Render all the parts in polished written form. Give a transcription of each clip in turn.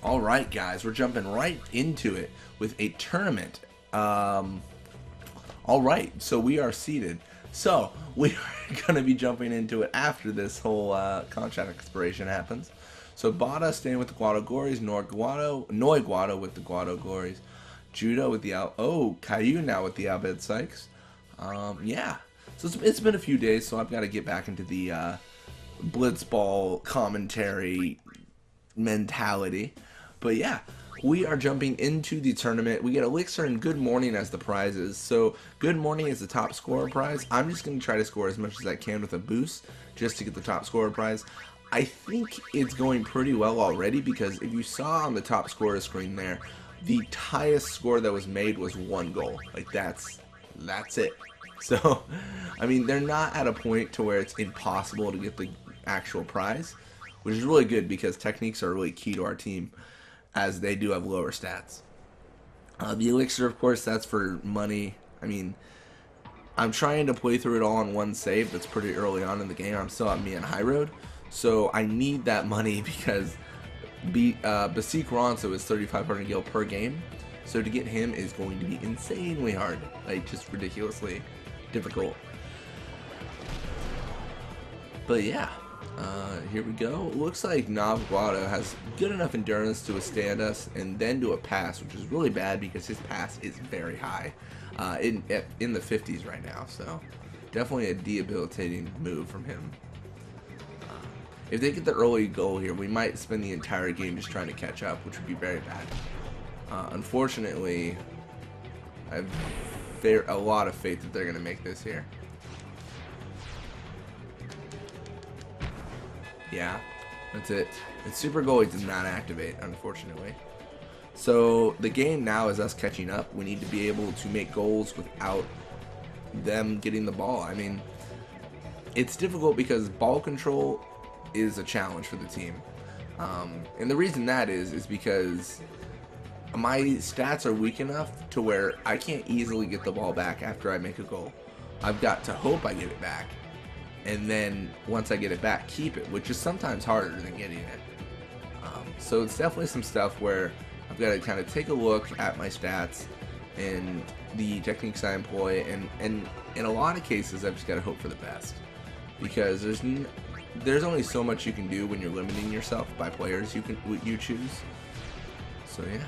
Alright guys, we're jumping right into it with a tournament. Alright, so we are seated. So, we are going to be jumping into it after this whole contract expiration happens. So, Bada staying with the Luca Goers, Noi Guado with the Luca Goers, Judo with the Caillou now with the Abed Sykes. Yeah, so it's been a few days, so I've got to get back into the Blitzball commentary mentality. But yeah, we are jumping into the tournament. We get Elixir and Good Morning as the prizes. So Good Morning is the top scorer prize. I'm just going to try to score as much as I can with a boost just to get the top scorer prize. I think it's going pretty well already because if you saw on the top scorer screen there, the highest score that was made was 1 goal. Like that's it. So, I mean, they're not at a point to where it's impossible to get the actual prize, which is really good because techniques are really key to our team as they do have lower stats. The Elixir, of course, that's for money. I mean, I'm trying to play through it all on one save. That's pretty early on in the game. I'm still at me on High Road, so I need that money because Basik Ronso is 3,500 gil per game. So to get him is going to be insanely hard, like just ridiculously difficult. But yeah. Here we go. Looks like Guado has good enough endurance to withstand us and then do a pass, which is really bad because his pass is very high, in the 50s right now. So definitely a debilitating move from him. If they get the early goal here, we might spend the entire game just trying to catch up, which would be very bad. Unfortunately, I have a lot of faith that they're going to make this here. Yeah, that's it. And Super Goalie does not activate, unfortunately. So the game now is us catching up. We need to be able to make goals without them getting the ball. I mean, it's difficult because ball control is a challenge for the team. And the reason that is because my stats are weak enough to where I can't easily get the ball back after I make a goal. I've got to hope I get it back. And then once I get it back, keep it, which is sometimes harder than getting it. So it's definitely some stuff where I've got to kind of take a look at my stats and the techniques I employ, and in a lot of cases I've just got to hope for the best because there's only so much you can do when you're limiting yourself by players you choose. So yeah,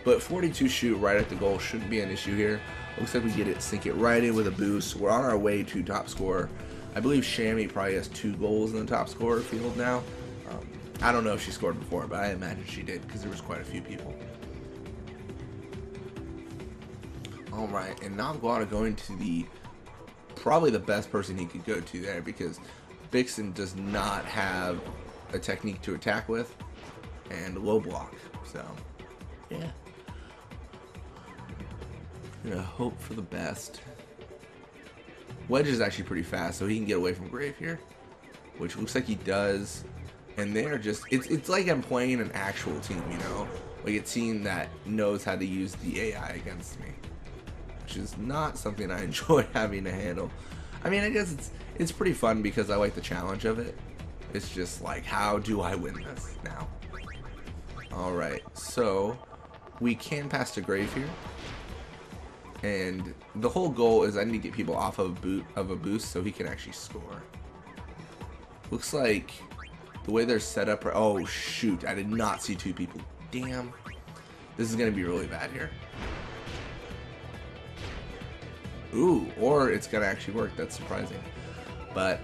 but 42 shoot right at the goal shouldn't be an issue here. Looks like we get it, sink it right in with a boost. We're on our way to top scorer. I believe Shammy probably has 2 goals in the top scorer field now. I don't know if she scored before, but I imagine she did because there was quite a few people. Alright, and now Guada going to probably the best person he could go to there because Bixen does not have a technique to attack with and low block. So, yeah. I'm gonna hope for the best. Wedge is actually pretty fast, so he can get away from Grave here, which looks like he does. And they're just, it's like I'm playing an actual team, you know? Like a team that knows how to use the AI against me, which is not something I enjoy having to handle. I mean, I guess it's pretty fun because I like the challenge of it. It's just like, how do I win this now? Alright, so we can pass to Grave here. And the whole goal is I need to get people off of a boost so he can actually score. Looks like the way they're set up. Oh shoot! I did not see 2 people. Damn. This is gonna be really bad here. Ooh, or it's gonna actually work. That's surprising. But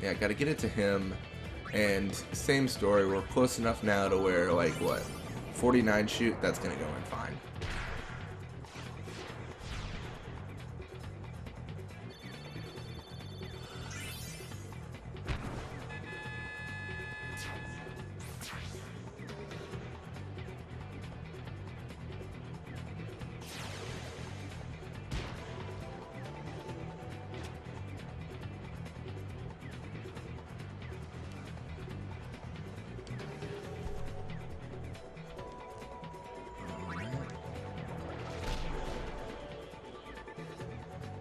yeah, gotta get it to him. And same story. We're close enough now to where like what, 49 shoot. That's gonna go in fine.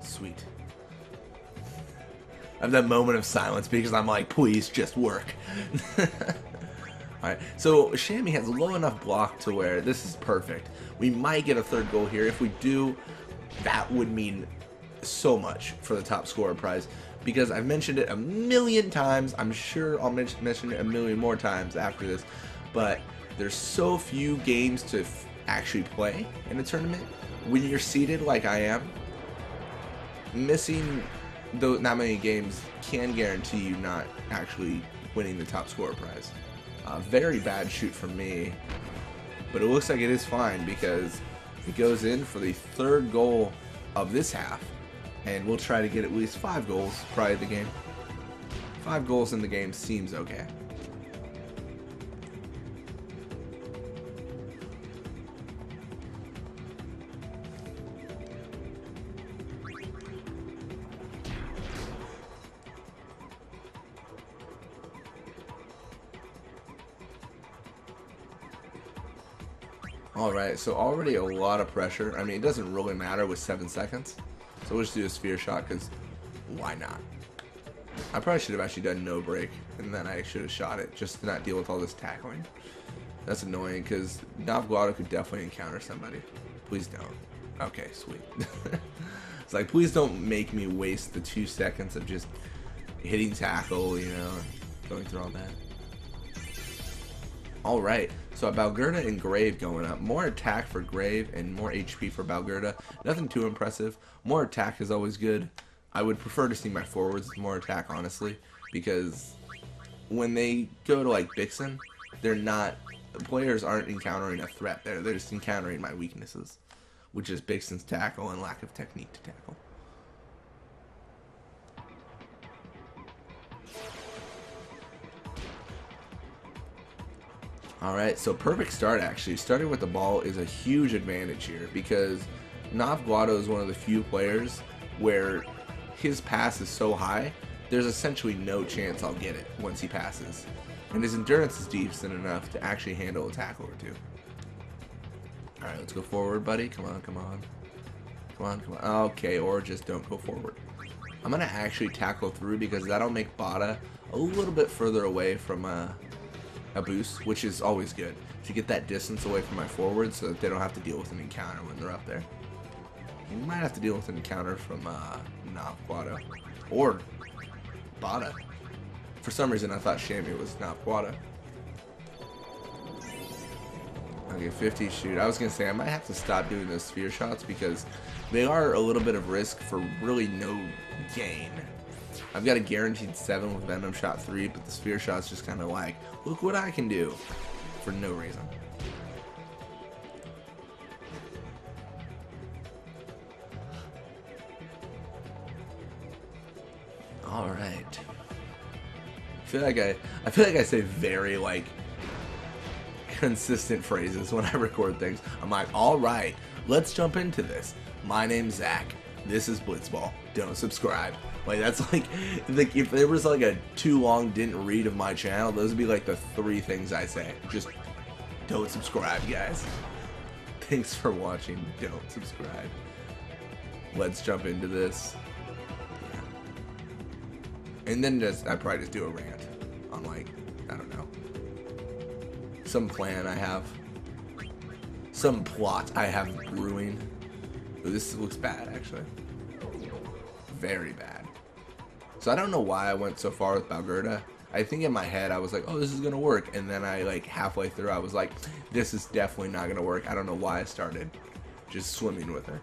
Sweet. I have that moment of silence because I'm like, please just work. Alright, so Shammy has low enough block to where this is perfect. We might get a third goal here. If we do, that would mean so much for the top scorer prize. Because I've mentioned it a million times. I'm sure I'll mention it a million more times after this. But there's so few games to actually play in a tournament. When you're seeded like I am, missing that many games can guarantee you not actually winning the top scorer prize. Very bad shoot from me, but it looks like it is fine because it goes in for the third goal of this half, and we'll try to get at least 5 goals probably the game. 5 goals in the game seems okay. Alright, so already a lot of pressure. I mean, it doesn't really matter with 7 seconds. So we'll just do a sphere shot, because why not? I probably should have actually done no break, and then I should have shot it, just to not deal with all this tackling. That's annoying, because Navguado could definitely encounter somebody. Please don't. Okay, sweet. It's like, please don't make me waste the 2 seconds of just hitting tackle, you know, going through all that. Alright, so Balgerda and Grave going up. More attack for Grave and more HP for Balgerda. Nothing too impressive. More attack is always good. I would prefer to see my forwards with more attack, honestly, because when they go to like Bixen, they're not, the players aren't encountering a threat there. They're just encountering my weaknesses, which is Bixen's tackle and lack of technique to tackle. Alright, so perfect start actually. Starting with the ball is a huge advantage here because Navguado is one of the few players where his pass is so high, there's essentially no chance I'll get it once he passes. And his endurance is decent enough to actually handle a tackle or two. Alright, let's go forward, buddy. Come on, come on. Come on, come on. Okay, or just don't go forward. I'm going to actually tackle through because that'll make Bada a little bit further away from a boost, which is always good to get that distance away from my forwards so that they don't have to deal with an encounter when they're up there. You might have to deal with an encounter from Navguado or Bada. For some reason I thought Shammy was Navguado. Okay, 50 shoot. I was gonna say I might have to stop doing those sphere shots because they are a little bit of risk for really no gain. I've got a guaranteed 7 with Venom Shot 3, but the sphere shot's just kind of like, look what I can do, for no reason. All right. I feel like I say very like consistent phrases when I record things. I'm like, all right, let's jump into this. My name's Zach. This is Blitzball. Don't subscribe. Like, that's like if there was like a too long didn't read of my channel, those would be like the 3 things I say. Just don't subscribe, guys. Thanks for watching. Don't subscribe. Let's jump into this. Yeah. And then I probably just do a rant on like, I don't know, some plan I have, some plot I have brewing. Ooh, this looks bad, actually. Very bad. So I don't know why I went so far with Balgerda. I think in my head I was like, oh, this is gonna work, and then I like halfway through I was like, this is definitely not gonna work. I don't know why I started just swimming with her.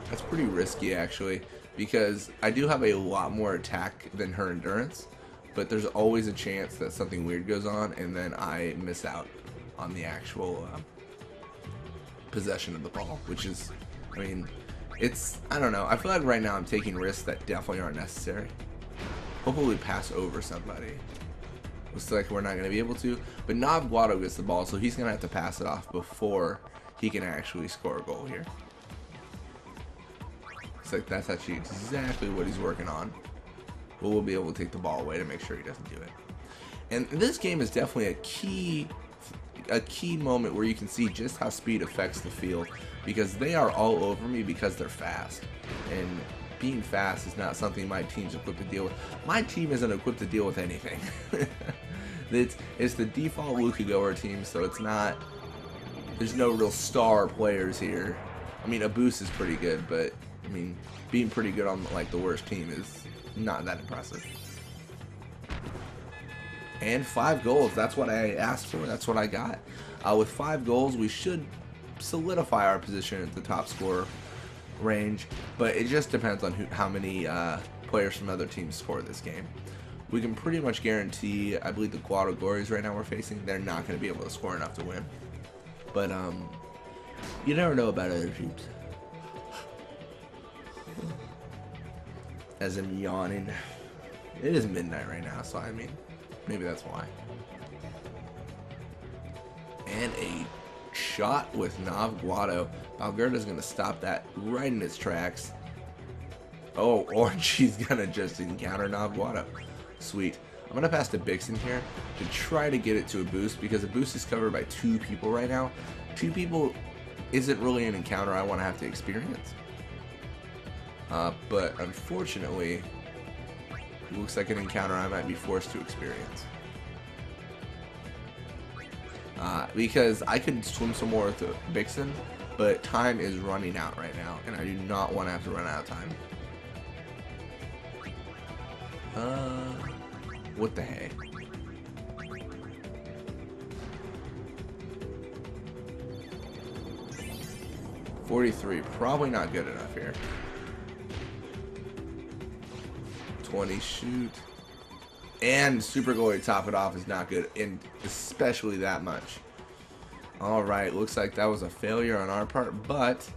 That's pretty risky actually, because I do have a lot more attack than her endurance, but there's always a chance that something weird goes on and then I miss out on the actual possession of the ball, which is, I mean, it's, I don't know, I feel like right now I'm taking risks that definitely aren't necessary. Hopefully pass over somebody. Looks like we're not going to be able to, but Navguado gets the ball, so he's going to have to pass it off before he can actually score a goal here. It's like that's actually exactly what he's working on. But we'll be able to take the ball away to make sure he doesn't do it. And this game is definitely a key moment where you can see just how speed affects the field, because they are all over me because they're fast, and being fast is not something my team's equipped to deal with. My team isn't equipped to deal with anything. It's the default Luca Goers team, so it's not. There's no real star players here. I mean, Abus is pretty good, but I mean, being pretty good on like the worst team is not that impressive. And 5 goals. That's what I asked for. That's what I got. With 5 goals, we should solidify our position at the top scorer range, but it just depends on how many players from other teams score this game. We can pretty much guarantee, I believe the Luca Goers right now we're facing, they're not going to be able to score enough to win. But you never know about other teams. As I'm yawning. It is midnight right now, so I mean, maybe that's why. And a shot with Guado. Valverde's going to stop that right in its tracks. Oh, Orangey's going to just encounter Guado. Sweet. I'm going to pass to Bixen here to try to get it to a boost, because a boost is covered by 2 people right now. 2 people isn't really an encounter I want to have to experience. But unfortunately, it looks like an encounter I might be forced to experience. Because I could swim some more with Bixen, but time is running out right now, and I do not want to have to run out of time. What the heck? $43, probably not good enough here. 20 shoot. And super goalie to top it off is not good, and especially that much. Alright, looks like that was a failure on our part, but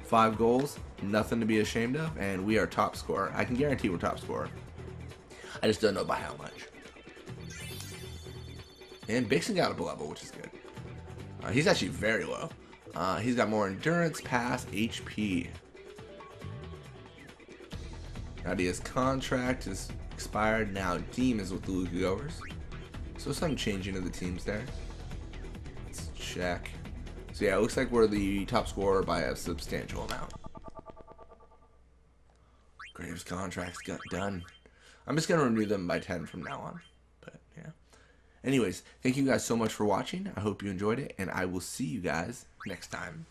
5 goals, nothing to be ashamed of, and we are top scorer. I can guarantee we're top scorer. I just don't know by how much. And Bixen got up a level, which is good. He's actually very low. He's got more endurance, pass, HP. Nadia's contract is expired. Now Deem is with the Luca Goers. So some changing of the teams there. Let's check. So yeah, it looks like we're the top scorer by a substantial amount. Graves' contracts got done. I'm just going to renew them by 10 from now on. But yeah. Anyways, thank you guys so much for watching. I hope you enjoyed it, and I will see you guys next time.